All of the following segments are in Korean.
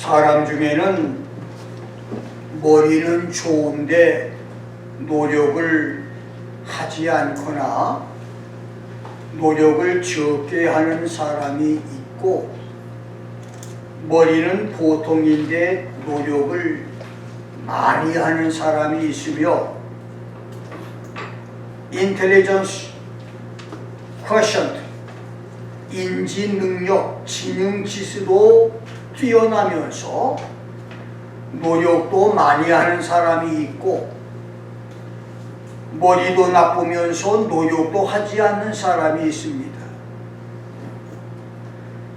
사람 중에는 머리는 좋은데 노력을 하지 않거나 노력을 적게 하는 사람이 있고, 머리는 보통인데 노력을 많이 하는 사람이 있으며, 인텔리전스 쿼션트, 인지 능력, 지능 지수도 뛰어나면서 노력도 많이 하는 사람이 있고, 머리도 나쁘면서 노력도 하지 않는 사람이 있습니다.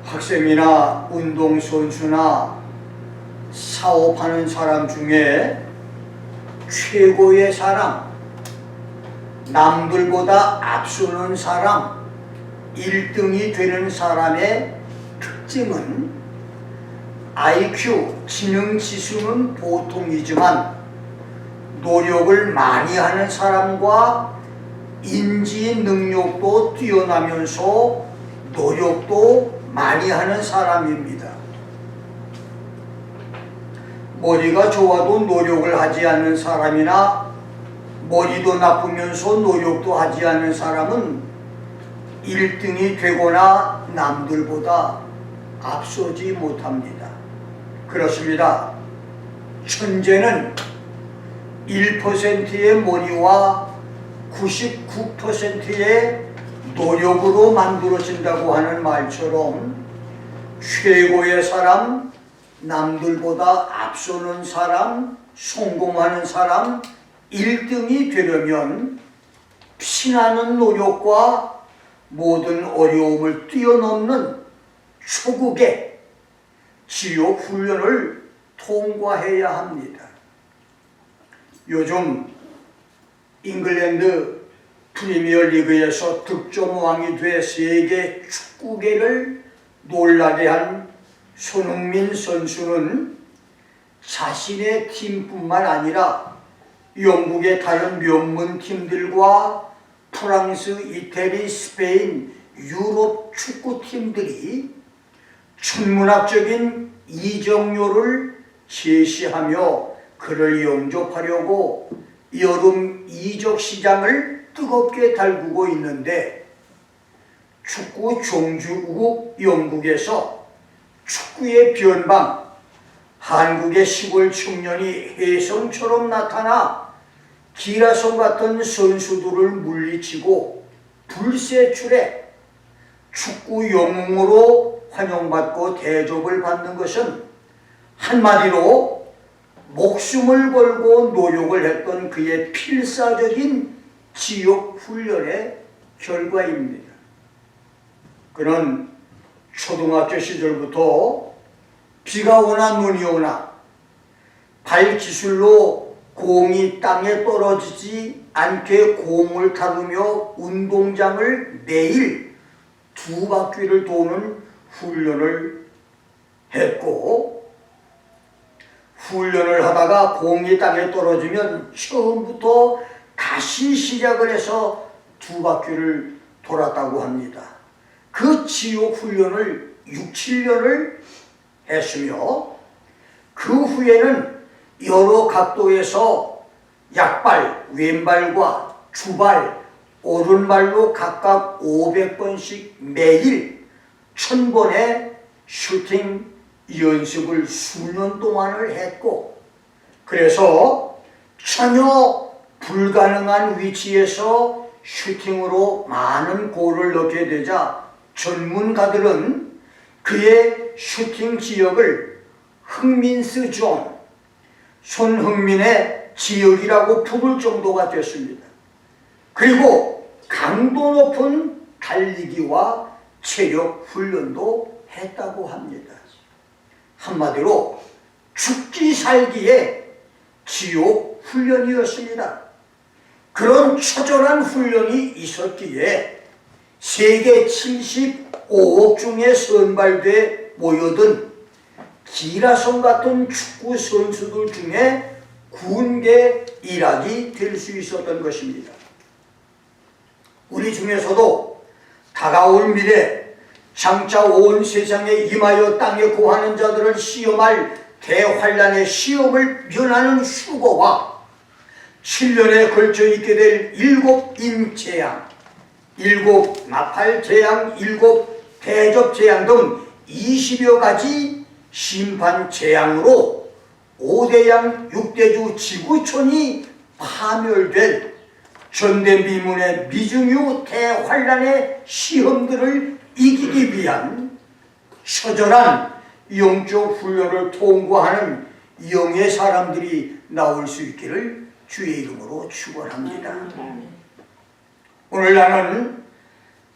학생이나 운동선수나 사업하는 사람 중에 최고의 사람, 남들보다 앞서는 사람, 1등이 되는 사람의 특징은 IQ, 지능지수는 보통이지만 노력을 많이 하는 사람과 인지 능력도 뛰어나면서 노력도 많이 하는 사람입니다. 머리가 좋아도 노력을 하지 않는 사람이나 머리도 나쁘면서 노력도 하지 않는 사람은 1등이 되거나 남들보다 앞서지 못합니다. 그렇습니다. 천재는 1%의 머리와 99%의 노력으로 만들어진다고 하는 말처럼, 최고의 사람, 남들보다 앞서는 사람, 성공하는 사람, 1등이 되려면 피나는 노력과 모든 어려움을 뛰어넘는 초국의 지옥 훈련을 통과해야 합니다. 요즘 잉글랜드 프리미어리그에서 득점왕이 돼 세계 축구계를 놀라게 한 손흥민 선수는 자신의 팀뿐만 아니라 영국의 다른 명문 팀들과 프랑스, 이태리, 스페인, 유럽 축구팀들이 천문학적인 이적료를 제시하며 그를 영접하려고 여름 이적 시장을 뜨겁게 달구고 있는데, 축구 종주국 영국에서 축구의 변방, 한국의 시골 청년이 혜성처럼 나타나 기라성 같은 선수들을 물리치고 불세출해 축구 영웅으로 환영받고 대접을 받는 것은 한마디로 목숨을 걸고 노력을 했던 그의 필사적인 지옥 훈련의 결과입니다. 그는 초등학교 시절부터 비가 오나 눈이 오나 발기술로 공이 땅에 떨어지지 않게 공을 다루며 운동장을 매일 2바퀴를 도는 훈련을 했고, 훈련을 하다가 공이 땅에 떨어지면 처음부터 다시 시작을 해서 2바퀴를 돌았다고 합니다. 그 지옥 훈련을 6, 7년을 했으며, 그 후에는 여러 각도에서 약발, 왼발과 주발, 오른발로 각각 500번씩 매일 1000번의 슈팅 연습을 수년 동안을 했고, 그래서 전혀 불가능한 위치에서 슈팅으로 많은 골을 넣게 되자 전문가들은 그의 슈팅 지역을 흥민스 존, 손흥민의 지역이라고 부를 정도가 됐습니다. 그리고 강도 높은 달리기와 체력 훈련도 했다고 합니다. 한마디로 죽기 살기의 지옥 훈련이었습니다. 그런 처절한 훈련이 있었기에 세계 75억 중에 선발돼 모여든 기라성 같은 축구 선수들 중에 군계 일학이 될 수 있었던 것입니다. 우리 중에서도 다가올 미래 장차 온 세상에 임하여 땅에 고하는 자들을 시험할 대환란의 시험을 면하는 휴거와 7년에 걸쳐 있게 될 7임 재앙, 7 나팔 재앙, 7 대접 재앙 등 20여 가지 심판 재앙으로 5대양 6대주 지구촌이 파멸될 전대미문의 미중유 대환란의 시험들을 이기기 위한 처절한 영적 훈련을 통과하는 영의 사람들이 나올 수 있기를 주의 이름으로 축원합니다. 오늘 나는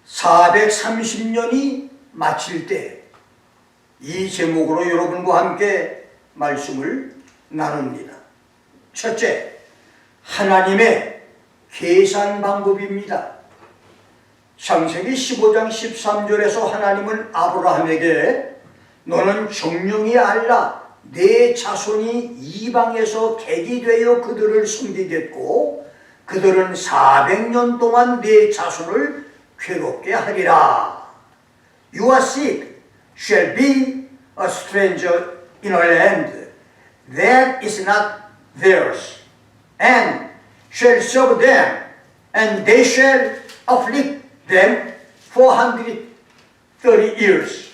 430년이 마칠 때 이 제목으로 여러분과 함께 말씀을 나눕니다. 첫째, 하나님의 계산 방법입니다. 창세기 15장 13절에서 하나님은 아브라함에게 너는 정령이 알라 내 자손이 이방에서 객이 되어 그들을 섬기겠고 그들은 400년 동안 내 자손을 괴롭게 하리라. Your seed shall be a stranger in a land that is not theirs, and shall serve them, and they shall afflict them 430 years.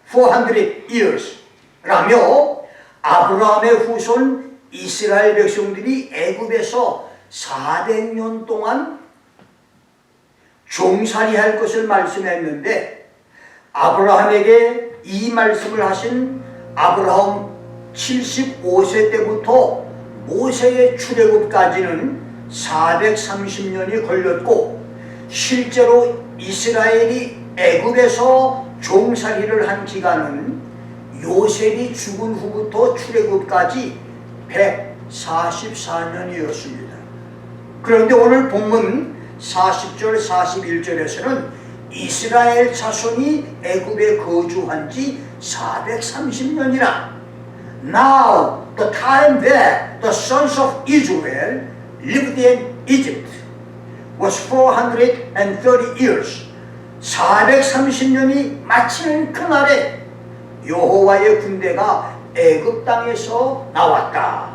400 years. 라며 아브라함의 후손 이스라엘 백성들이 애굽에서 400년 동안 종살이할 것을 말씀했는데 아브라함에게 이 말씀을 하신 아브라함 75세 때부터 모세의 출애굽까지는 430년이 걸렸고 실제로 이스라엘이 애굽에서 종살이를 한 기간은 요셉이 죽은 후부터 출애굽까지 144년이었습니다. 그런데 오늘 본문 40절 41절에서는 이스라엘 자손이 애굽에 거주한 지 430년이나 Now the time that the sons of Israel lived in Egypt was 430 years. 430년이 마치는 그날에 여호와의 군대가 애굽 땅에서 나왔다.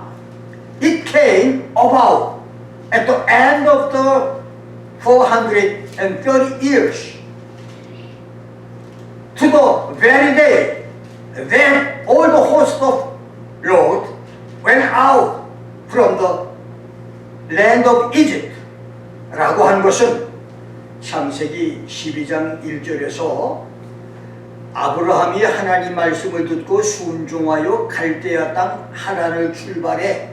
It came about at the end of the 430 years to the very day that all the host of Lord went out from the land of Egypt 라고 한 것은 창세기 12장 1절에서 아브라함이 하나님 말씀을 듣고 순종하여 갈대아 땅 하란을 출발해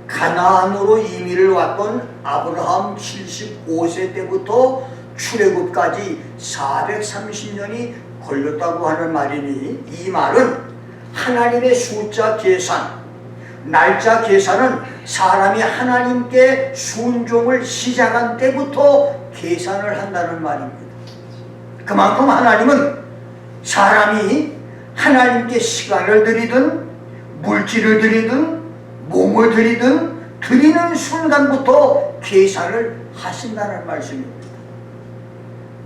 가나안으로 이민을 왔던 아브라함 75세 때부터 출애굽까지 430년이 걸렸다고 하는 말이니 이 말은 하나님의 숫자 계산, 날짜 계산은 사람이 하나님께 순종을 시작한 때부터 계산을 한다는 말입니다. 그만큼 하나님은 사람이 하나님께 시간을 드리든 물질을 드리든 몸을 드리든 드리는 순간부터 계산을 하신다는 말씀입니다.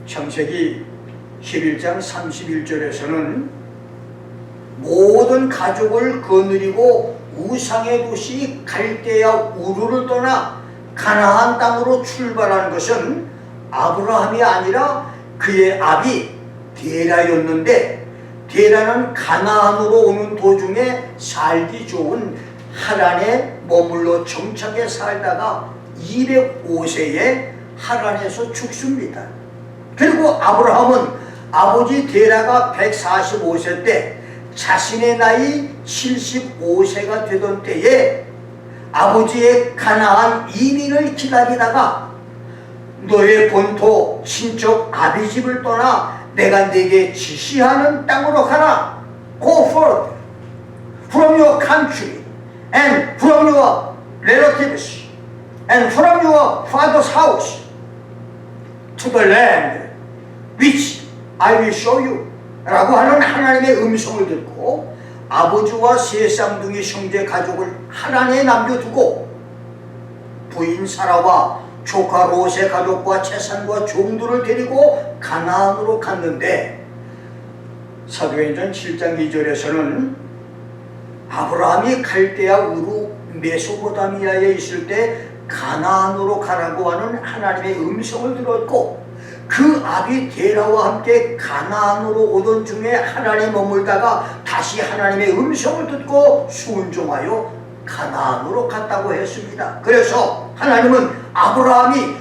창세기 11장 31절에서는 모든 가족을 거느리고 우상의 도시 갈대아 우르를 떠나 가나안 땅으로 출발한 것은 아브라함이 아니라 그의 아비 데라였는데 데라는 가나안으로 오는 도중에 살기 좋은 하란에 머물러 정착해 살다가 205세에 하란에서 죽습니다. 그리고 아브라함은 아버지 데라가 145세 때 자신의 나이 75세가 되던 때에 아버지의 가나안 이민을 기다리다가 너의 본토 친척 아비 집을 떠나 내가 네게 지시하는 땅으로 가라. Go forth from your country and from your relatives and from your father's house to the land which I will show you 라고 하는 하나님의 음성을 듣고 아버지와 세 쌍둥이 형제 가족을 하란에 남겨두고 부인 사라와 조카 롯의 가족과 재산과 종들을 데리고 가나안으로 갔는데 사도행전 7장 2절에서는 아브라함이 갈대아 우루 메소포타미아에 있을 때 가나안으로 가라고 하는 하나님의 음성을 들었고, 그 아비 데라와 함께 가나안으로 오던 중에 하나님에 머물다가 다시 하나님의 음성을 듣고 순종하여 가나안으로 갔다고 했습니다. 그래서 하나님은 아브라함이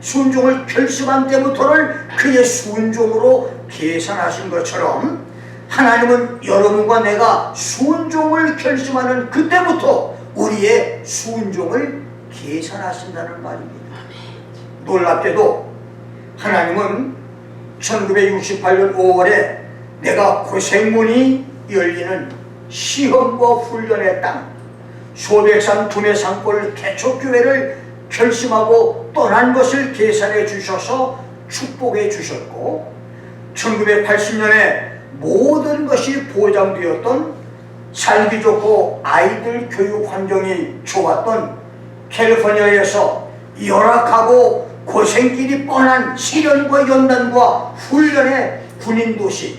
순종을 결심한 때부터를 그의 순종으로 계산하신 것처럼, 하나님은 여러분과 내가 순종을 결심하는 그때부터 우리의 순종을 계산하신다는 말입니다. 놀랍게도 하나님은 1968년 5월에 내가 고생문이 열리는 시험과 훈련의 땅 소백산 두메산골 개척교회를 결심하고 떠난 것을 계산해 주셔서 축복해 주셨고, 1980년에 모든 것이 보장되었던 살기 좋고 아이들 교육 환경이 좋았던 캘리포니아에서 열악하고 고생길이 뻔한 시련과 연단과 훈련의 군인도시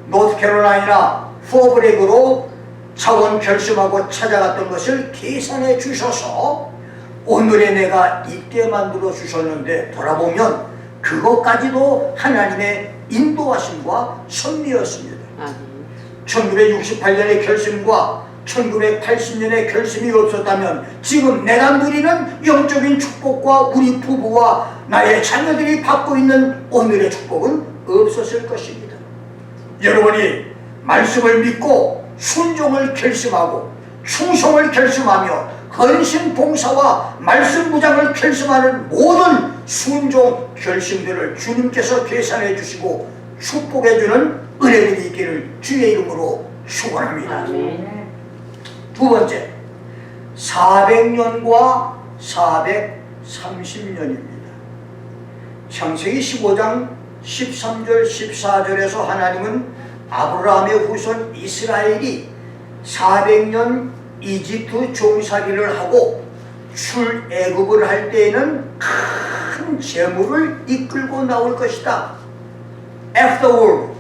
노스캐롤라이나 포브렉으로 차원 결심하고 찾아갔던 것을 계산해 주셔서 오늘의 내가 있게 만들어 주셨는데, 돌아보면 그것까지도 하나님의 인도하심과 섭리였습니다. 1968년의 결심과 1980년의 결심이 없었다면 지금 내가 누리는 영적인 축복과 우리 부부와 나의 자녀들이 받고 있는 오늘의 축복은 없었을 것입니다. 여러분이 말씀을 믿고 순종을 결심하고 충성을 결심하며 헌신 봉사와 말씀 무장을 결심하는 모든 순종 결심들을 주님께서 계산해 주시고 축복해 주는 은혜들이 있기를 주의 이름으로 축원합니다. 두 번째, 400년과 430년입니다. 창세기 15장 13절 14절에서 하나님은 아브라함의 후손 이스라엘이 400년 이집트 종살이를 하고 출애굽을 할 때에는 큰 재물을 이끌고 나올 것이다. Afterward,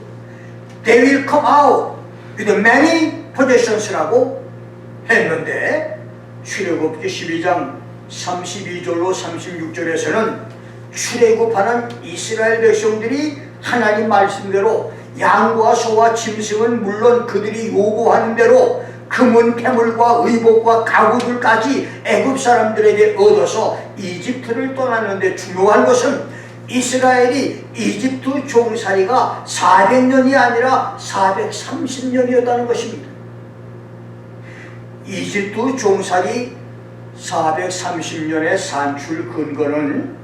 they will come out with many possessions라고 했는데, 출애굽기 12장 32절로 36절에서는 출애굽하는 이스라엘 백성들이 하나님 말씀대로 양과 소와 짐승은 물론 그들이 요구하는 대로 금은 패물과 의복과 가구들까지 애굽 사람들에게 얻어서 이집트를 떠났는데, 중요한 것은 이스라엘이 이집트 종살이가 400년이 아니라 430년이었다는 것입니다. 이집트 종살이 430년의 산출 근거는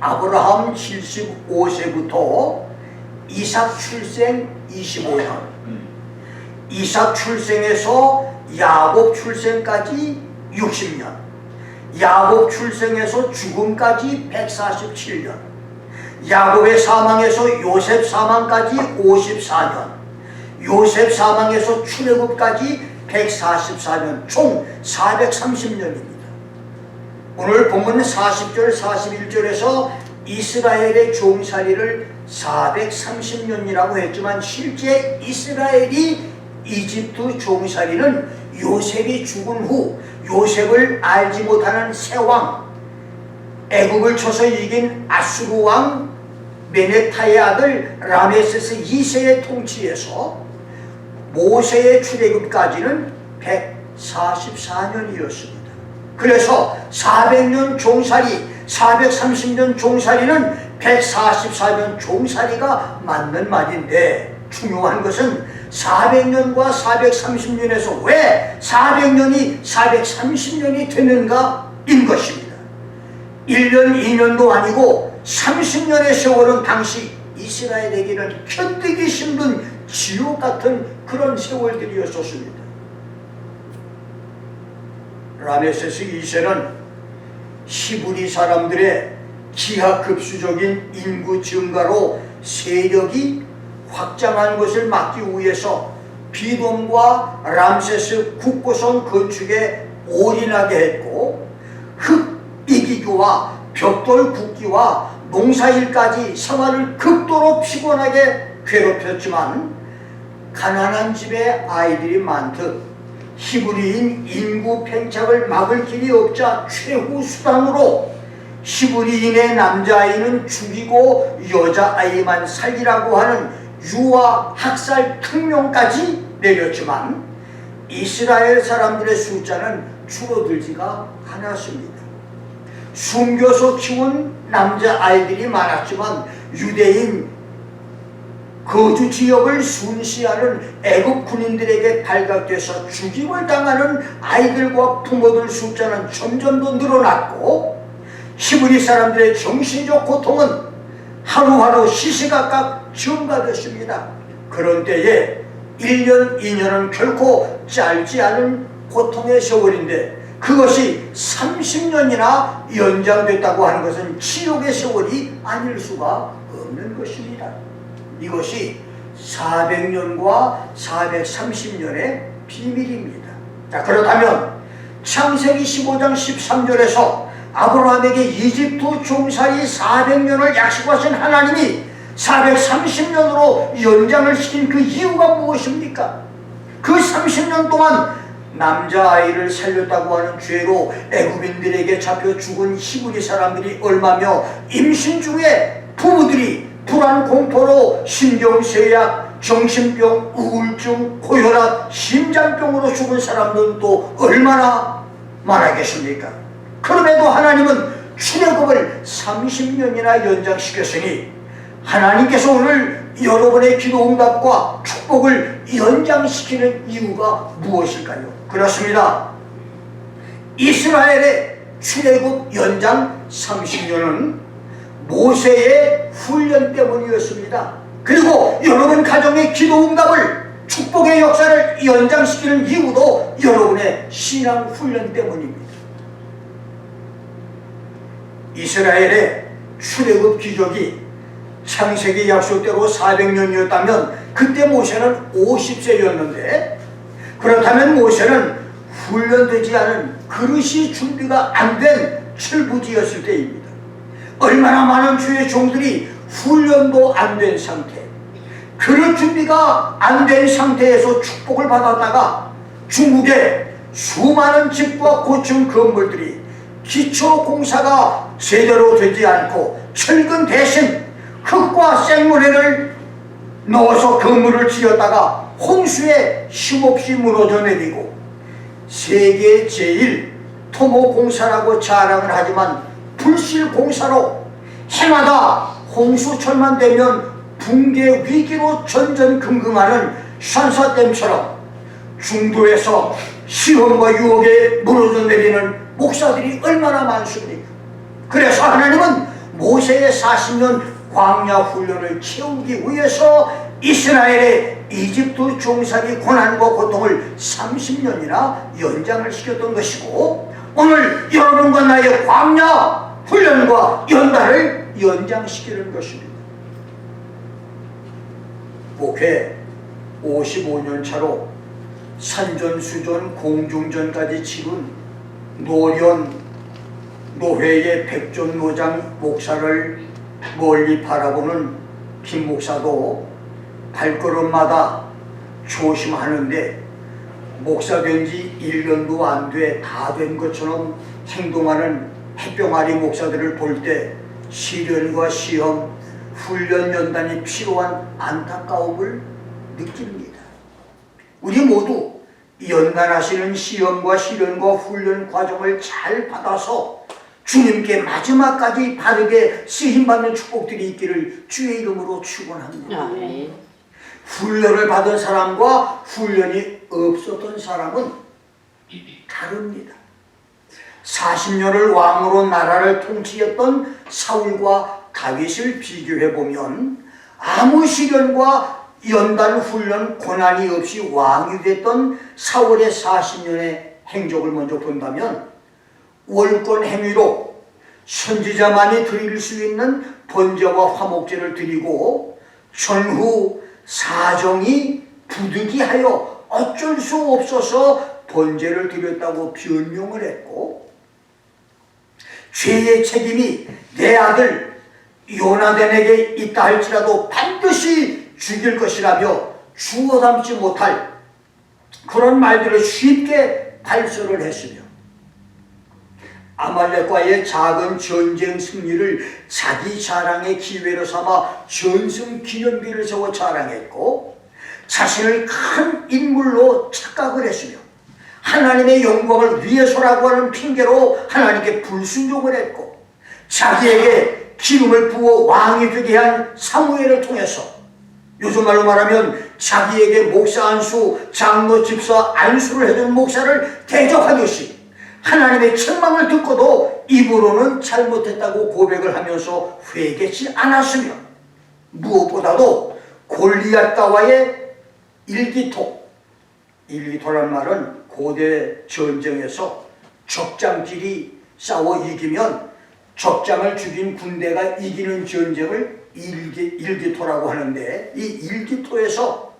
아브라함 75세부터 이삭 출생 25년, 이삭 출생에서 야곱 출생까지 60년, 야곱 출생에서 죽음까지 147년, 야곱의 사망에서 요셉 사망까지 54년, 요셉 사망에서 출애굽까지 144년, 총 430년입니다. 오늘 본문 40절 41절에서 이스라엘의 종살이를 430년이라고 했지만 실제 이스라엘이 이집트 종살이는 요셉이 죽은 후 요셉을 알지 못하는 세왕, 애굽을 쳐서 이긴 아수르 왕 메네타의 아들 라메세스 2세의 통치에서 모세의 출애굽까지는 144년이었습니다. 그래서 400년 종살이, 430년 종살이는 144년 종살이가 맞는 말인데, 중요한 것은 400년과 430년에서 왜 400년이 430년이 되는가인 것입니다. 1년 2년도 아니고 30년의 세월은 당시 이스라엘에게는 견디기 힘든 지옥 같은 그런 세월들이었었습니다. 라메세스 2세는 히브리 사람들의 기하급수적인 인구 증가로 세력이 확장한 것을 막기 위해서 비돔과 람세스 국고성 건축에 올인하게 했고, 흙 이기교와 벽돌 굽기와 농사일까지 생활을 극도로 피곤하게 괴롭혔지만 가난한 집에 아이들이 많듯 히브리인 인구 팽창을 막을 길이 없자 최후 수단으로 히브리인의 남자아이는 죽이고 여자아이만 살리라고 하는 유아 학살 특명까지 내렸지만 이스라엘 사람들의 숫자는 줄어들지가 않았습니다. 숨겨서 키운 남자아이들이 많았지만 유대인 거주 지역을 순시하는 애굽 군인들에게 발각돼서 죽임을 당하는 아이들과 부모들 숫자는 점점 더 늘어났고 히브리 사람들의 정신적 고통은 하루하루 시시각각 증가됐습니다. 그런 때에 1년, 2년은 결코 짧지 않은 고통의 세월인데 그것이 30년이나 연장됐다고 하는 것은 치욕의 세월이 아닐 수가 없는 것입니다. 이것이 400년과 430년의 비밀입니다. 자, 그렇다면 창세기 15장 13절에서 아브라함에게 이집트 종살이 400년을 약속하신 하나님이 430년으로 연장을 시킨 그 이유가 무엇입니까? 그 30년 동안 남자아이를 살렸다고 하는 죄로 애굽인들에게 잡혀 죽은 히브리 사람들이 얼마며 임신 중에 부부들이 불안 공포로 신경쇠약, 정신병, 우울증, 고혈압, 심장병으로 죽은 사람들은 또 얼마나 많아 계십니까? 그럼에도 하나님은 출애굽을 30년이나 연장시켰으니 하나님께서 오늘 여러분의 기도 응답과 축복을 연장시키는 이유가 무엇일까요? 그렇습니다. 이스라엘의 출애굽 연장 30년은 모세의 훈련 때문이었습니다. 그리고 여러분 가정의 기도 응답을 축복의 역사를 연장시키는 이유도 여러분의 신앙 훈련 때문입니다. 이스라엘의 출애굽 기적이 창세기 약속대로 400년이었다면 그때 모세는 50세였는데 그렇다면 모세는 훈련되지 않은 그릇이 준비가 안 된 철부지였을 때입니다. 얼마나 많은 주의 종들이 훈련도 안 된 상태, 그릇 준비가 안 된 상태에서 축복을 받았다가 중국의 수많은 집과 고층 건물들이 기초 공사가 제대로 되지 않고 철근 대신 흙과 생모래를 넣어서 건물을 지었다가 홍수에 힘없이 무너져 내리고 세계 제일 토목공사라고 자랑을 하지만 불실공사로 해마다 홍수철만 되면 붕괴 위기로 전전긍긍하는 샨사댐처럼 중도에서 시험과 유혹에 무너져 내리는 목사들이 얼마나 많습니까? 그래서 하나님은 모세의 40년 광야 훈련을 채우기 위해서 이스라엘의 이집트 종살이 고난과 고통을 30년이나 연장을 시켰던 것이고 오늘 여러분과 나의 광야 훈련과 연단을 연장시키는 것입니다. 목회 55년 차로 산전수전 공중전까지 치른 노련 노회의 백존노장 목사를 멀리 바라보는 김 목사도 발걸음마다 조심하는데 목사 된 지 1년도 안 돼 다 된 것처럼 행동하는 햇병아리 목사들을 볼 때 시련과 시험, 훈련 연단이 필요한 안타까움을 느낍니다. 우리 모두 연단하시는 시험과 시련과 훈련 과정을 잘 받아서 주님께 마지막까지 바르게 쓰임받는 축복들이 있기를 주의 이름으로 축원합니다. 훈련을 받은 사람과 훈련이 없었던 사람은 다릅니다. 40년을 왕으로 나라를 통치했던 사울과 다윗을 비교해보면 아무 시련과 연단 훈련 고난이 없이 왕이 됐던 사울의 40년의 행적을 먼저 본다면 월권 행위로 선지자만이 드릴 수 있는 번제와 화목제를 드리고 전후 사정이 부득이하여 어쩔 수 없어서 번제를 드렸다고 변명을 했고 죄의 책임이 내 아들 요나단에게 있다 할지라도 반드시 죽일 것이라며 주워 담지 못할 그런 말들을 쉽게 발설을 했으며 아말렉과의 작은 전쟁 승리를 자기 자랑의 기회로 삼아 전승 기념비를 세워 자랑했고 자신을 큰 인물로 착각을 했으며 하나님의 영광을 위해서라고 하는 핑계로 하나님께 불순종을 했고 자기에게 기름을 부어 왕이 되게 한 사무엘을 통해서 요즘 말로 말하면 자기에게 목사 안수, 장로 집사 안수를 해준 목사를 대적하듯이 하나님의 책망을 듣고도 입으로는 잘못했다고 고백을 하면서 회개치 않았으며 무엇보다도 골리앗과의 일기토라는 말은 고대 전쟁에서 적장끼리 싸워 이기면 적장을 죽인 군대가 이기는 전쟁을 일기토라고 하는데 이 일기토에서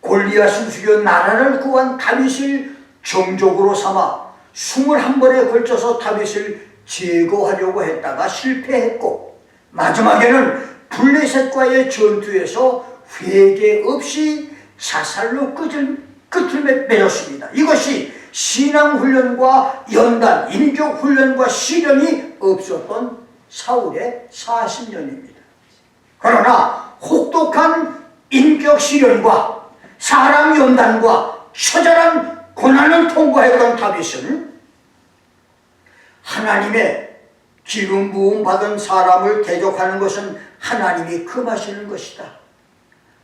골리앗을 죽여 나라를 구한 다윗을 정적으로 삼아 21번에 걸쳐서 다윗을 제거하려고 했다가 실패했고 마지막에는 블레셋과의 전투에서 회개 없이 자살로 끝을 맺었습니다. 이것이 신앙훈련과 연단, 인격훈련과 시련이 없었던 사울의 40년입니다. 그러나 혹독한 인격시련과 사람 연단과 처절한 고난을 통과했던 다윗은 하나님의 기름 부음 받은 사람을 대적하는 것은 하나님이 금하시는 것이다.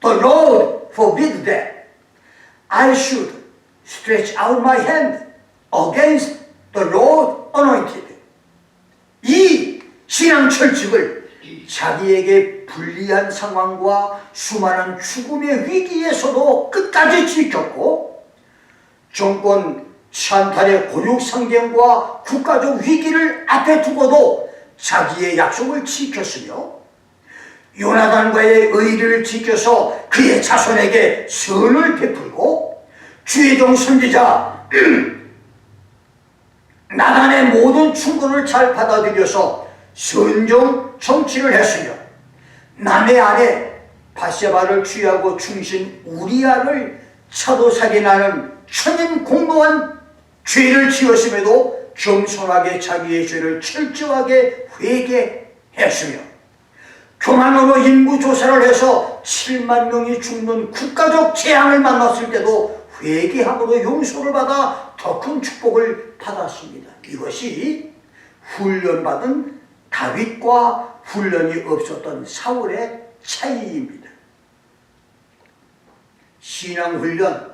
The Lord forbid that I should stretch out my hand against the Lord anointed. 이 신앙 철칙을 자기에게 불리한 상황과 수많은 죽음의 위기에서도 끝까지 지켰고 정권 찬탈의 곤욕 상경과 국가적 위기를 앞에 두고도 자기의 약속을 지켰으며 요나단과의 의리를 지켜서 그의 자손에게 선을 베풀고 주의 종 선지자 나단의 모든 충고를 잘 받아들여서 선정 정치를 했으며 남의 아내 바세바를 취하고 충신 우리아를 차도살인하는 천인 공노한 죄를 지었음에도 겸손하게 자기의 죄를 철저하게 회개했으며 교만으로 인구 조사를 해서 7만 명이 죽는 국가적 재앙을 만났을 때도 회개함으로 용서를 받아 더 큰 축복을 받았습니다. 이것이 훈련받은 다윗과 훈련이 없었던 사울의 차이입니다. 신앙훈련,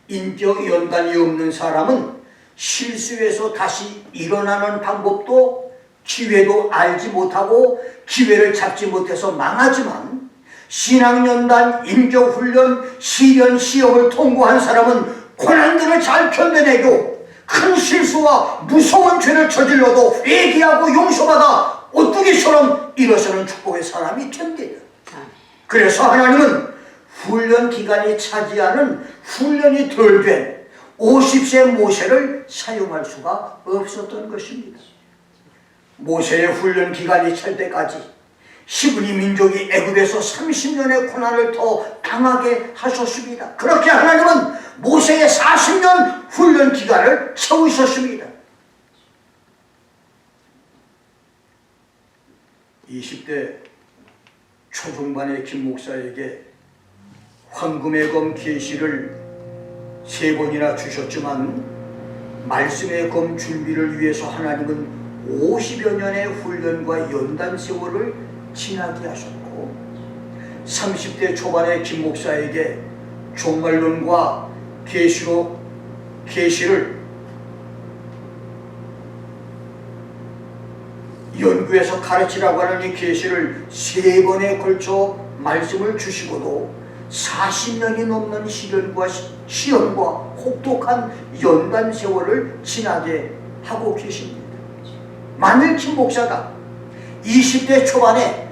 인격 연단이 없는 사람은 실수해서 다시 일어나는 방법도 기회도 알지 못하고 기회를 잡지 못해서 망하지만 신앙연단, 인격훈련, 시련, 시험을 통과한 사람은 고난들을 잘 견뎌내고 큰 실수와 무서운 죄를 저질러도 회개하고 용서받아 오뚜기처럼 일어서는 축복의 사람이 됩니다. 그래서 하나님은 훈련 기간이 차지하는 훈련이 덜 된 50세 모세를 사용할 수가 없었던 것입니다. 모세의 훈련 기간이 찰 때까지 히브리 민족이 애굽에서 30년의 고난을 더 당하게 하셨습니다. 그렇게 하나님은 모세의 40년 훈련 기간을 채우셨습니다. 20대 초중반의 김 목사에게 황금의 검 계시를 3번이나 주셨지만 말씀의 검 준비를 위해서 하나님은 50여 년의 훈련과 연단 세월을 지나게 하셨고 30대 초반의 김 목사에게 종말론과 계시를 연구해서 가르치라고 하는 이 계시를 3번에 걸쳐 말씀을 주시고도 40년이 넘는 시련과 시험과 혹독한 연단 세월을 지나게 하고 계십니다. 만일 김 목사가 20대 초반에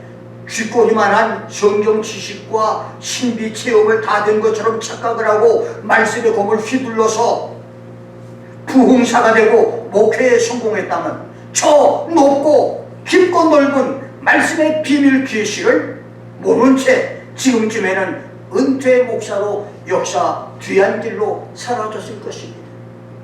쥐꼬리만한 성경 지식과 신비 체험을 다 된 것처럼 착각을 하고 말씀의 검을 휘둘러서 부흥사가 되고 목회에 성공했다면 저 높고 깊고 넓은 말씀의 비밀 계시를 모른 채 지금쯤에는 은퇴 목사로 역사 뒤안길로 사라졌을 것입니다.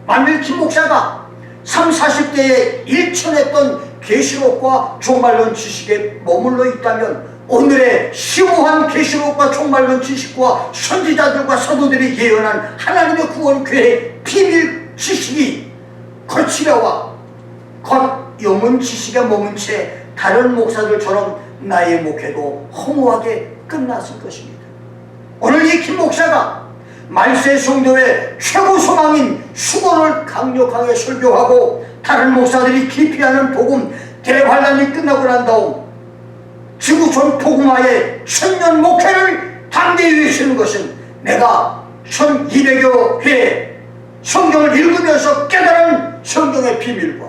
만일 김 목사가 30, 40대에 일천했던 계시록과 종말론 지식에 머물러 있다면 오늘의 심오한 계시록과 종말론 지식과 선지자들과 사도들이 예언한 하나님의 구원 계획 비밀 지식이 거칠어와 겉영문 지식에 머문 채 다른 목사들처럼 나의 목회도 허무하게 끝났을 것입니다. 오늘 이 김 목사가 말세 성도의 최고 소망인 수고를 강력하게 설교하고 다른 목사들이 기피하는 복음 대환란이 끝나고 난 다음 지구촌 복음화의 천년 목회를 당대히 외치는 것은 내가 1200여 회 성경을 읽으면서 깨달은 성경의 비밀과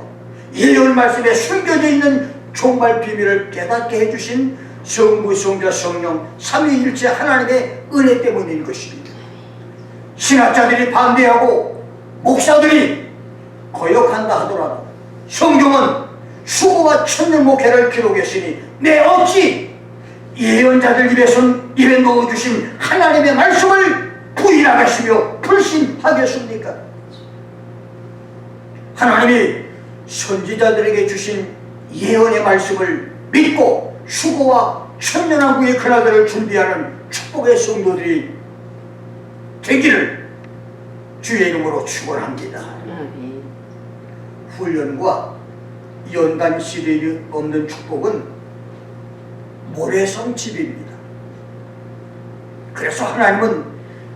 예언 말씀에 숨겨져 있는 종말 비밀을 깨닫게 해주신 성부, 성자, 성령 삼위일체 하나님의 은혜 때문인 것입니다. 신학자들이 반대하고 목사들이 거역한다 하더라도 성경은 수고와 천년 목회를 기록했으니 내 어찌 예언자들 입에 넣어주신 하나님의 말씀을 부인하겠으며 불신하겠습니까? 하나님이 선지자들에게 주신 예언의 말씀을 믿고 수고와 천년왕국의 그날들을 준비하는 축복의 성도들이 되기를 주의 이름으로 축원합니다. 훈련과 연단 시대에 없는 축복은 모래성 집입니다. 그래서 하나님은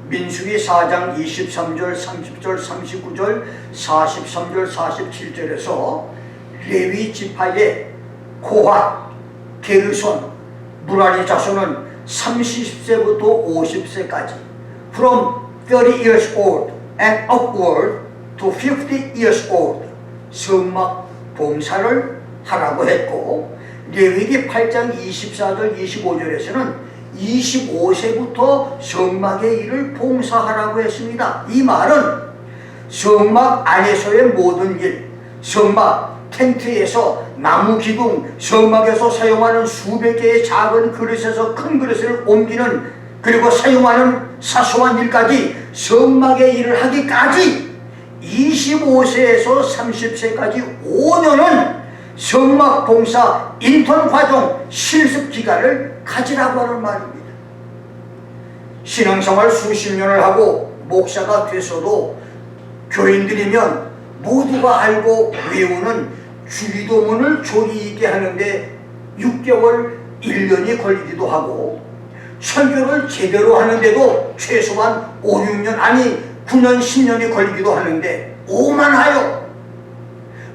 민수기 4장 23절, 30절, 39절, 43절, 47절에서 레위 지파의 고핫, 게르손, 무라리 자손은 30세부터 50세까지 from 30 years old and upward to 50 years old 성막 봉사를 하라고 했고, 레위기 8장 24절 25절에서는 25세부터 성막의 일을 봉사하라고 했습니다. 이 말은 성막 안에서의 모든 일, 성막 텐트에서 나무 기둥, 성막에서 사용하는 수백 개의 작은 그릇에서 큰 그릇을 옮기는, 그리고 사용하는 사소한 일까지 성막의 일을 하기까지 25세에서 30세까지 5년은 성막 봉사 인턴 과정 실습 기간을 가지라고 하는 말입니다. 신앙생활 수십 년을 하고 목사가 됐어도 교인들이면 모두가 알고 외우는 주기도문을 조리 있게 하는데 6개월, 1년이 걸리기도 하고, 설교를 제대로 하는데도 최소한 5, 6년 아니 9년, 10년이 걸리기도 하는데 오만하여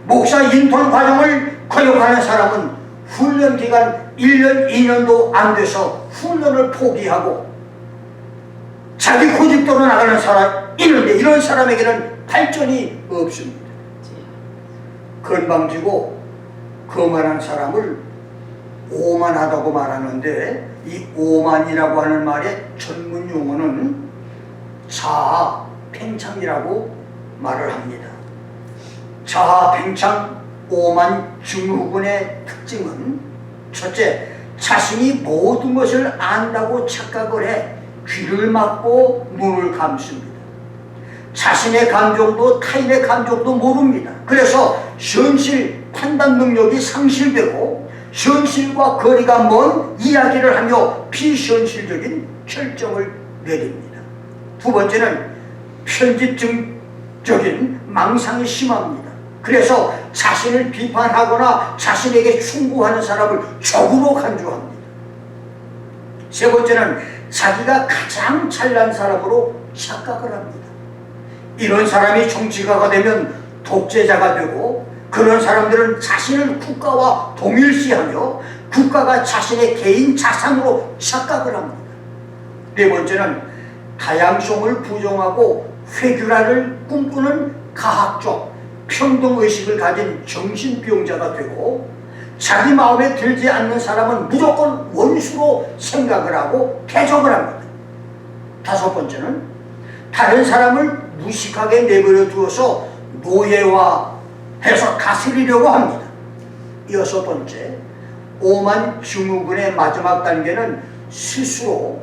목사 인턴 과정을 거역하는 사람은 훈련 기간 1년, 2년도 안 돼서 훈련을 포기하고 자기 고집대로 나가는 사람 있는데, 이런 사람에게는 발전이 없습니다. 건방지고 거만한 사람을 오만하다고 말하는데, 이 오만이라고 하는 말의 전문 용어는 자아 팽창이라고 말을 합니다. 자아 팽창 오만 증후군의 특징은 첫째, 자신이 모든 것을 안다고 착각을 해 귀를 막고 눈을 감습니다. 자신의 감정도 타인의 감정도 모릅니다. 그래서 현실 판단 능력이 상실되고 현실과 거리가 먼 이야기를 하며 비현실적인 결정을 내립니다. 두 번째는 편집증적인 망상이 심합니다. 그래서 자신을 비판하거나 자신에게 충고하는 사람을 적으로 간주합니다. 세 번째는 자기가 가장 잘난 사람으로 착각을 합니다. 이런 사람이 정치가가 되면 독재자가 되고, 그런 사람들은 자신을 국가와 동일시하며 국가가 자신의 개인 자산으로 착각을 합니다. 네 번째는 다양성을 부정하고 회귀라를 꿈꾸는 가학적 평등의식을 가진 정신병자가 되고, 자기 마음에 들지 않는 사람은 무조건 원수로 생각을 하고 대적을 합니다. 다섯 번째는 다른 사람을 무식하게 내버려 두어서 노예화해서 다스리려고 합니다. 여섯 번째, 오만 증후군의 마지막 단계는 스스로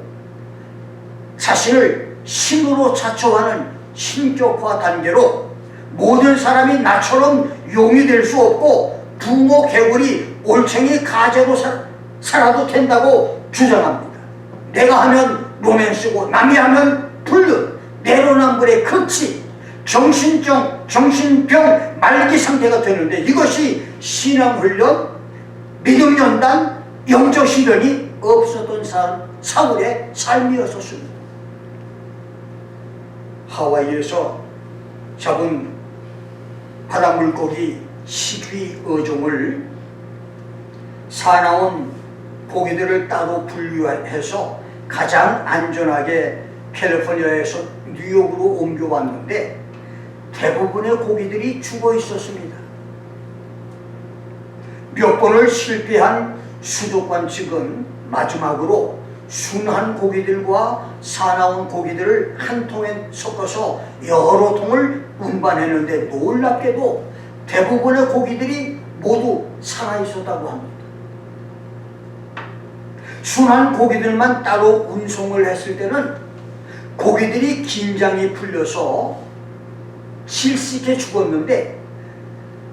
자신을 신으로 자처하는 신격화 단계로 모든 사람이 나처럼 용이 될 수 없고 부모 개구리 올챙이 가재로 살아도 된다고 주장합니다. 내가 하면 로맨스고 남이 하면 불륜, 내로남불의 극치, 정신병 말기 상태가 되는데 이것이 신앙훈련, 믿음연단, 영적 시련이 없었던 사울의 삶이었었습니다. 하와이에서 잡은 바다물고기 식휘 어종을 사나운 고기들을 따로 분류해서 가장 안전하게 캘리포니아에서 뉴욕으로 옮겨왔는데 대부분의 고기들이 죽어 있었습니다. 몇 번을 실패한 수족관 측은 마지막으로 순한 고기들과 사나운 고기들을 한 통에 섞어서 여러 통을 운반했는데 놀랍게도 대부분의 고기들이 모두 살아있었다고 합니다. 순한 고기들만 따로 운송을 했을 때는 고기들이 긴장이 풀려서 질식해 죽었는데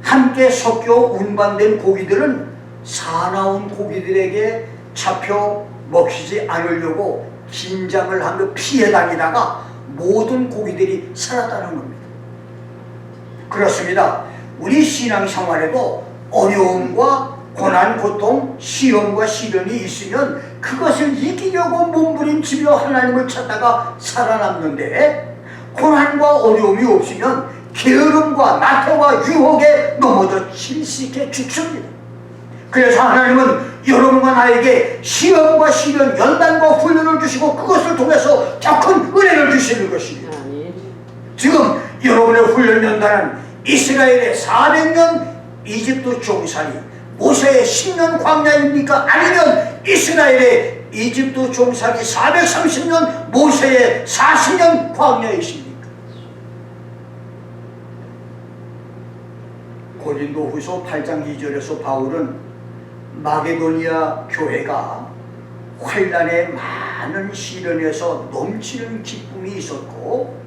함께 섞여 운반된 고기들은 사나운 고기들에게 잡혀 먹히지 않으려고 긴장을 하며 피해 다니다가 모든 고기들이 살았다는 겁니다. 그렇습니다. 우리 신앙생활에도 어려움과 고난, 고통, 시험과 시련이 있으면 그것을 이기려고 몸부림치며 하나님을 찾다가 살아남는데 고난과 어려움이 없으면 게으름과 나태와 유혹에 넘어져 질식해 죽습니다. 그래서 하나님은 여러분과 나에게 시험과 시련, 연단과 훈련을 주시고 그것을 통해서 더 큰 은혜를 주시는 것입니다. 지금 여러분의 훈련 연단은 이스라엘의 400년 이집트 종살이, 모세의 10년 광야입니까? 아니면 이스라엘의 이집트 종살이 430년, 모세의 40년 광야이십니까? 고린도후서 8장 2절에서 바울은 마게도니아 교회가 환난의 많은 시련에서 넘치는 기쁨이 있었고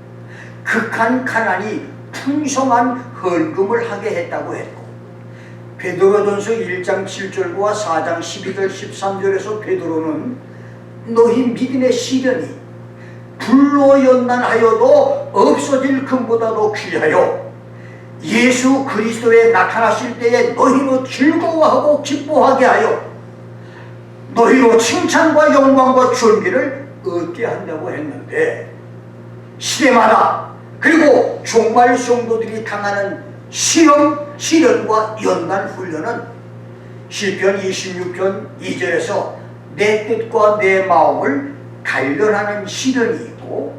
극한 가난이 풍성한 헌금을 하게 했다고 했고, 베드로전서 1장 7절과 4장 12절 13절에서 베드로는 너희 믿음의 시련이 불로 연단하여도 없어질 금보다도 귀하여 예수 그리스도에 나타나실 때에 너희로 즐거워하고 기뻐하게 하여 너희로 칭찬과 영광과 존귀를 얻게 한다고 했는데, 시대마다 그리고 종말 성도들이 당하는 시험, 시련과 연단 훈련은 시편 26편 2절에서 내 뜻과 내 마음을 단련하는 시련이 있고,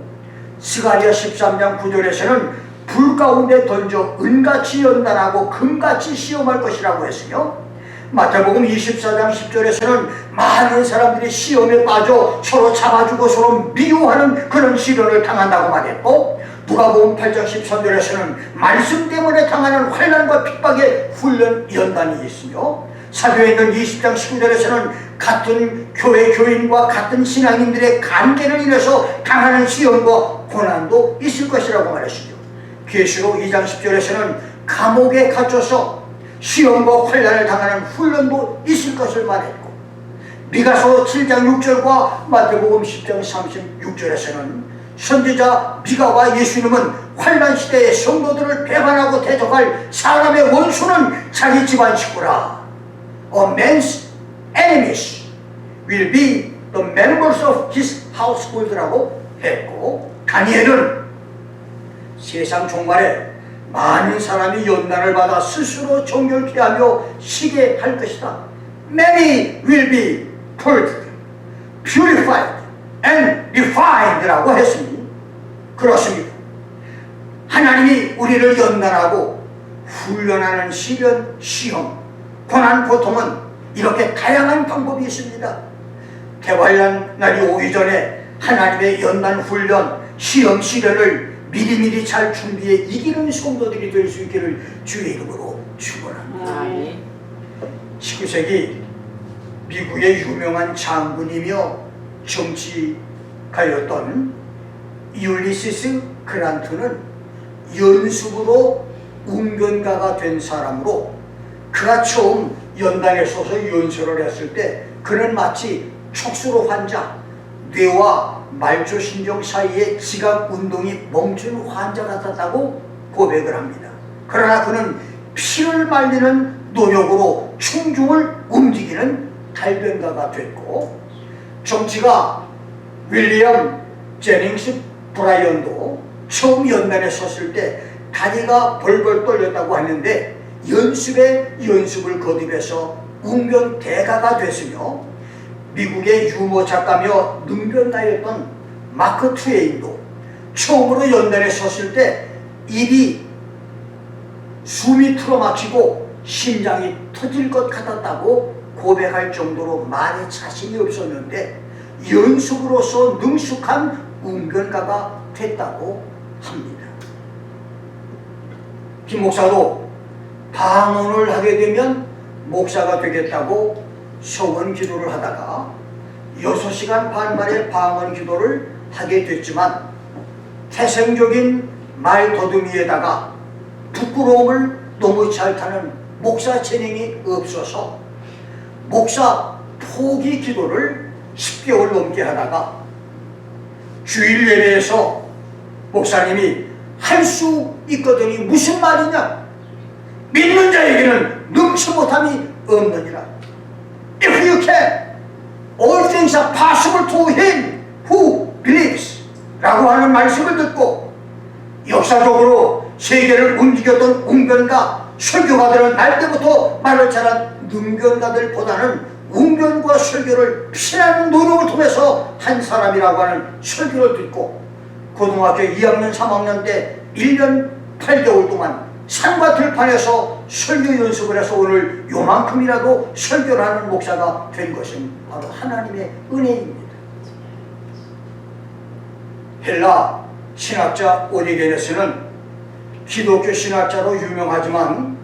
스가랴 13장 9절에서는 불 가운데 던져 은같이 연단하고 금같이 시험할 것이라고 했으며, 마태복음 24장 10절에서는 많은 사람들이 시험에 빠져 서로 잡아주고 서로 미워하는 그런 시련을 당한다고 말했고, 누가복음 8장 13절에서는 말씀 때문에 당하는 환난과 핍박의 훈련 연단이 있으며, 사도행전 20장 19절에서는 같은 교회 교인과 같은 신앙인들의 관계를 인해서 당하는 시험과 고난도 있을 것이라고 말했습니다. 계시록 2장 10절에서는 감옥에 갇혀서 시험과 환난을 당하는 훈련도 있을 것을 말했고, 미가서 7장 6절과 마태복음 10장 36절에서는 선지자 미가와 예수님은 환난 시대의 성도들을 배반하고 대적할 사람의 원수는 자기 집안 식구라. A man's enemies will be the members of his household라고 했고, 다니엘은 세상 종말에 많은 사람이 연단을 받아 스스로 정결케 하며 쉬게 할 것이다. Many will be purged, purified and refined라고 했습니다. 그렇습니다. 하나님이 우리를 연단하고 훈련하는 시련, 시험, 고난, 고통은 이렇게 다양한 방법이 있습니다. 대환란 날이 오기 전에 하나님의 연단, 훈련, 시험, 시련을 미리미리 잘 준비해 이기는 성도들이 될 수 있기를 주의 이름으로 축원합니다. 19세기 미국의 유명한 장군이며 정치가였던 율리시스 그란트는 연습으로 웅변가가 된 사람으로 그가 처음 연단에 서서 연설을 했을 때 그는 마치 촉수로 환자, 뇌와 말초신경 사이에 지각운동이 멈춘 환자 같았다고 고백을 합니다. 그러나 그는 피를 말리는 노력으로 충중을 움직이는 달변가가 됐고, 정치가 윌리엄 제닝스 브라이언도 처음 연단에 섰을 때 다리가 벌벌 떨렸다고 하는데 연습에 연습을 거듭해서 웅변 대가가 됐으며, 미국의 유머 작가며 능변가였던 마크 트웨인도 처음으로 연단에 섰을 때 입이 숨이 틀어막히고 심장이 터질 것 같았다고 고백할 정도로 말에 자신이 없었는데 연습으로서 능숙한 웅변가가 됐다고 합니다. 김 목사도 방언을 하게 되면 목사가 되겠다고 서원 기도를 하다가 6시간 반 만에 방언 기도를 하게 됐지만 태생적인 말 더듬이에다가 부끄러움을 너무 잘 타는 목사 재능이 없어서 목사 포기 기도를 10개월 넘게 하다가 주일 예배에서 목사님이 할 수 있거든이 무슨 말이냐, 믿는 자에게는 능치 못함이 없느니라. If you can, all things are possible to him who believes 라고 하는 말씀을 듣고 역사적으로 세계를 움직였던 웅변가 설교가들은 날 때부터 말을 잘한 능변가들보다는 웅변과 설교를 피나는 노력을 통해서 한 사람이라고 하는 설교를 듣고 고등학교 2학년 3학년 때 1년 8개월 동안 산과 들판에서 설교 연습을 해서 오늘 요만큼이라도 설교를 하는 목사가 된 것은 바로 하나님의 은혜입니다. 헬라 신학자 오리게네스는 기독교 신학자로 유명하지만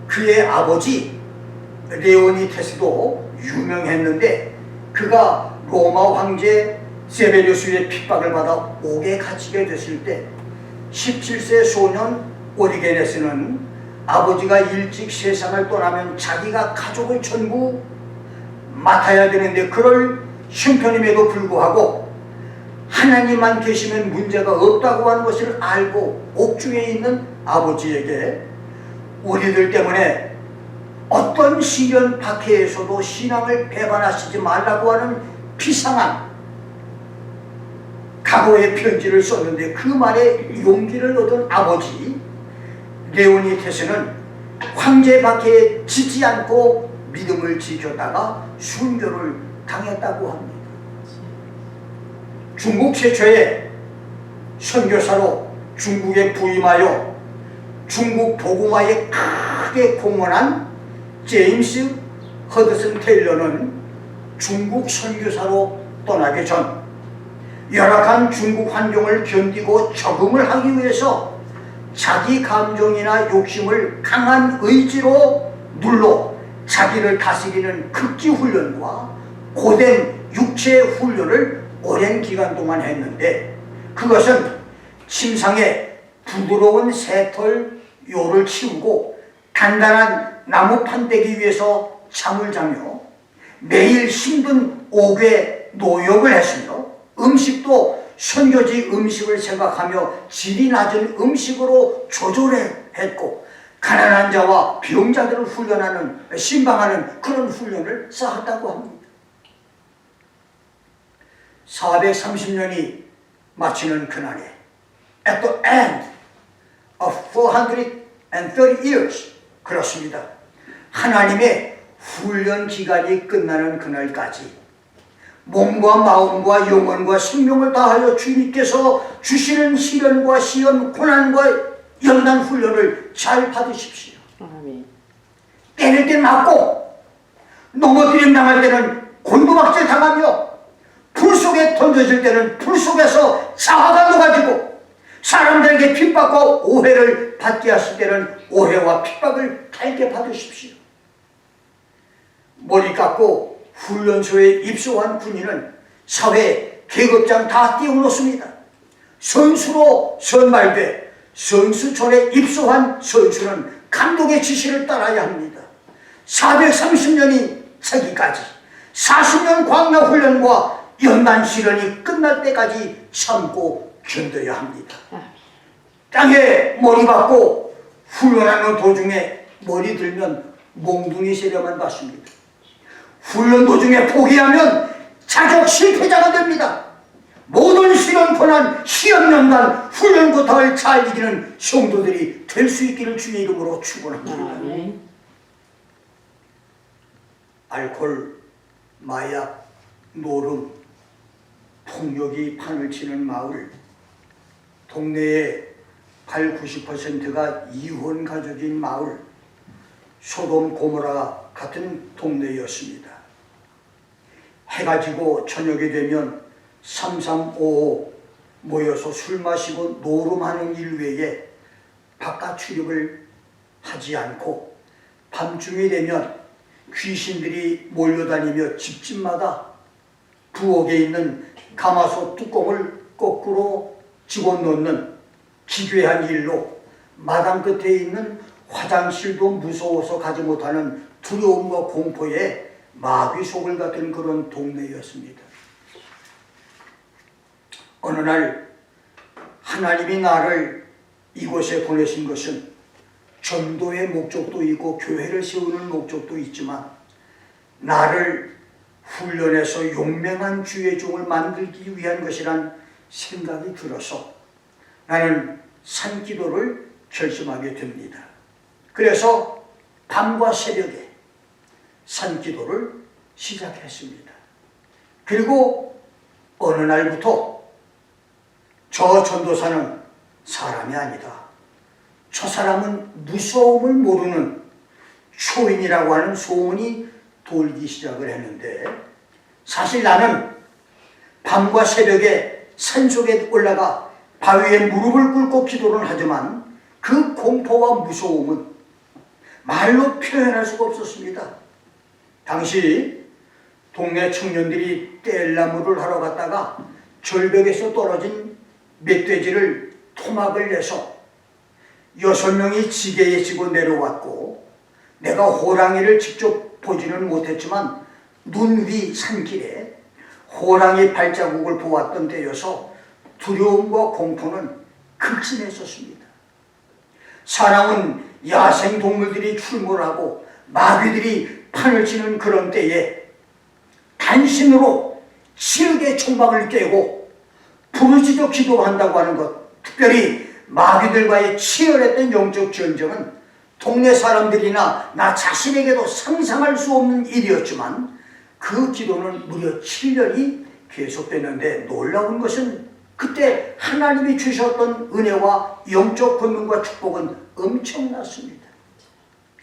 그의 아버지 레오니테스도 유명했는데 그가 로마 황제 세베리우스의 핍박을 받아 옥에 갇히게 됐을 때 17세 소년 오리게네스는 아버지가 일찍 세상을 떠나면 자기가 가족을 전부 맡아야 되는데 그럴 형편임에도 불구하고 하나님만 계시면 문제가 없다고 하는 것을 알고 옥중에 있는 아버지에게 우리들 때문에 어떤 시련 박해에서도 신앙을 배반하시지 말라고 하는 비상한 각오의 편지를 썼는데 그 말에 용기를 얻은 아버지 레오니테스는 황제 박해에 지지 않고 믿음을 지켰다가 순교를 당했다고 합니다. 중국 최초의 선교사로 중국에 부임하여 중국 복음화에 크게 공헌한 제임스 허드슨 테일러는 중국 선교사로 떠나기 전 열악한 중국 환경을 견디고 적응을 하기 위해서 자기 감정이나 욕심을 강한 의지로 눌러 자기를 다스리는 극기 훈련과 고된 육체 훈련을 오랜 기간 동안 했는데 그것은 침상에 부드러운 새털 요를 치우고 단단한 나무 판대기 위에서 잠을 자며 매일 힘든 옥에 노역을 했으며 음식도 선교지 음식을 생각하며 질이 낮은 음식으로 조절했고 가난한 자와 병자들을 훈련하는 신방하는 그런 훈련을 쌓았다고 합니다. 430년이 마치는 그날에 at the end of 430 years 그렇습니다. 하나님의 훈련 기간이 끝나는 그날까지 몸과 마음과 영혼과 생명을 다하여 주님께서 주시는 시련과 시험, 고난과 연단 훈련을 잘 받으십시오. 때릴 때 맞고 넘어뜨림 당할 때는 곤두박질 당하며 불 속에 던져질 때는 불 속에서 자아가 녹아지고 사람들에게 핍박과 오해를 받게 하실 때는 오해와 핍박을 달게 받으십시오. 머리 깎고 훈련소에 입소한 군인은 사회, 계급장 다 띄워놓습니다. 선수로 선발돼 선수촌에 입소한 선수는 감독의 지시를 따라야 합니다. 430년이 차기까지 40년 광야훈련과 연단 실현이 끝날 때까지 참고 견뎌야 합니다. 땅에 머리 박고 훈련하는 도중에 머리 들면 몽둥이 세례만 받습니다. 훈련 도중에 포기하면 자적 실패자가 됩니다. 모든 시련 고난, 시험 연단, 훈련 고통을 잘 이기는 성도들이 될 수 있기를 주의 이름으로 축원합니다. 알코올, 마약, 노름, 폭력이 판을 치는 마을, 동네의 80~90%가 이혼 가족인 마을, 소돔 고모라 같은 동네였습니다. 해가 지고 저녁이 되면 3355 모여서 술 마시고 노름하는 일 외에 바깥 출입을 하지 않고 밤중이 되면 귀신들이 몰려다니며 집집마다 부엌에 있는 가마솥 뚜껑을 거꾸로 집어넣는 기괴한 일로 마당 끝에 있는 화장실도 무서워서 가지 못하는 두려움과 공포에 마귀 속을 같은 그런 동네였습니다. 어느 날 하나님이 나를 이곳에 보내신 것은 전도의 목적도 있고 교회를 세우는 목적도 있지만 나를 훈련해서 용맹한 주의 종을 만들기 위한 것이란 생각이 들어서 나는 산기도를 결심하게 됩니다. 그래서 밤과 새벽에 산기도를 시작했습니다. 그리고 어느 날부터 저 전도사는 사람이 아니다. 저 사람은 무서움을 모르는 초인이라고 하는 소문이 돌기 시작을 했는데, 사실 나는 밤과 새벽에 산속에 올라가 바위에 무릎을 꿇고 기도를 하지만 그 공포와 무서움은 말로 표현할 수가 없었습니다. 당시 동네 청년들이 뗄나무를 하러 갔다가 절벽에서 떨어진 멧돼지를 토막을 내서 6명이 지게에 지고 내려왔고, 내가 호랑이를 직접 보지는 못했지만 눈 위 산길에 호랑이 발자국을 보았던 때여서 두려움과 공포는 극심했었습니다. 사나운 야생동물들이 출몰하고 마귀들이 판을 치는 그런 때에 단신으로 치르게 총막을 깨고 부르짖어 기도한다고 하는 것, 특별히 마귀들과의 치열했던 영적 전쟁은 동네 사람들이나 나 자신에게도 상상할 수 없는 일이었지만 그 기도는 무려 7년이 계속됐는데, 놀라운 것은 그때 하나님이 주셨던 은혜와 영적 권능과 축복은 엄청났습니다.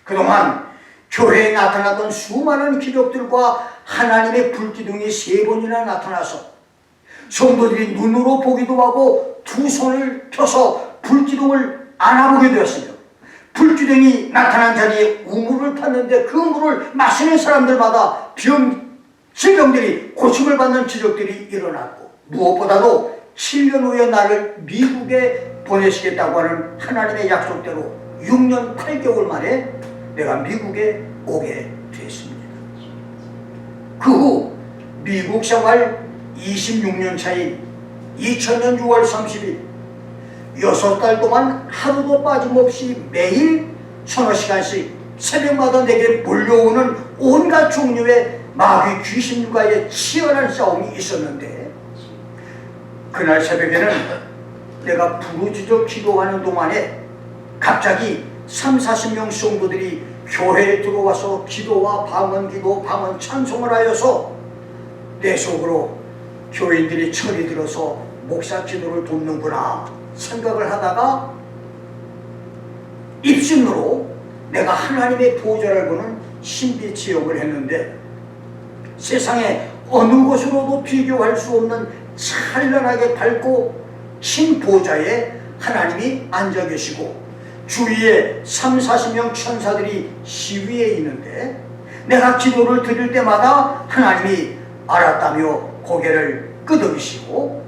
그동안 교회에 나타났던 수많은 기적들과 하나님의 불기둥이 3번이나 나타나서 성도들이 눈으로 보기도 하고 두 손을 펴서 불기둥을 안아보게 되었습니다. 불기둥이 나타난 자리에 우물을 팠는데 그 물을 마시는 사람들마다 질병들이 고침을 받는 기적들이 일어났고, 무엇보다도 7년 후에 나를 미국에 보내시겠다고 하는 하나님의 약속대로 6년 8개월 만에 내가 미국에 오게 됐습니다. 그 후 미국 생활 26년 차인 2000년 6월 30일 6달 동안 하루도 빠짐없이 매일 서너 시간씩 새벽마다 내게 몰려오는 온갖 종류의 마귀 귀신과의 치열한 싸움이 있었는데, 그날 새벽에는 내가 부르짖어 기도하는 동안에 갑자기 30~40명 성도들이 교회에 들어와서 기도와 방언기도, 방언 찬송을 하여서 내 속으로 교인들이 철이 들어서 목사 기도를 돕는구나 생각을 하다가 입신으로 내가 하나님의 보좌를 보는 신비 체험을 했는데, 세상에 어느 곳으로도 비교할 수 없는 찬란하게 밝고 신 보좌에 하나님이 앉아 계시고 주위에 30~40명 천사들이 시위에 있는데, 내가 기도를 드릴 때마다 하나님이 알았다며 고개를 끄덕이시고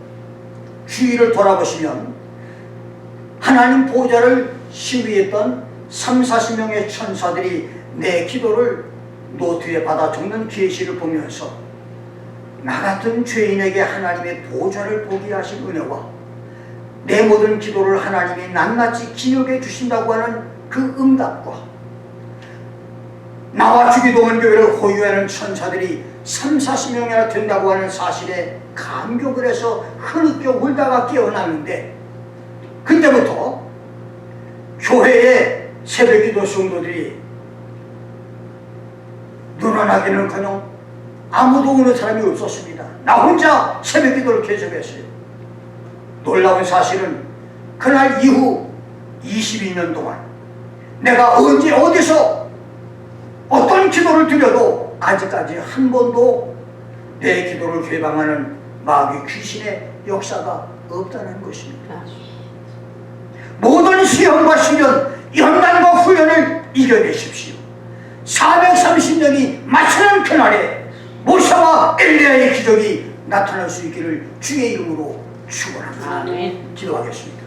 주위를 돌아보시면 하나님 보좌를 시위했던 30-40명의 천사들이 내 기도를 노트에 받아 적는 계시를 보면서 나 같은 죄인에게 하나님의 보좌를 보게 하신 은혜와 내 모든 기도를 하나님이 낱낱이 기억해 주신다고 하는 그 응답과 나와 주기도원 교회를 호유하는 천사들이 30-40명이나 된다고 하는 사실에 감격을 해서 흐느껴 울다가 깨어났는데, 그때부터 교회의 새벽기도 성도들이 늘어나기는커녕 아무도 오는 사람이 없었습니다. 나 혼자 새벽기도를 계속했어요. 놀라운 사실은 그날 이후 22년 동안 내가 언제 어디서 어떤 기도를 드려도 아직까지 한 번도 내 기도를 회방하는 마귀 귀신의 역사가 없다는 것입니다. 모든 시험과 시련, 연단과 후련을 이겨내십시오. 430년이 마치는 그날에 모세와 엘리야의 기적이 나타날 수 있기를 주의 이름으로 축원합니다. 기도하겠습니다.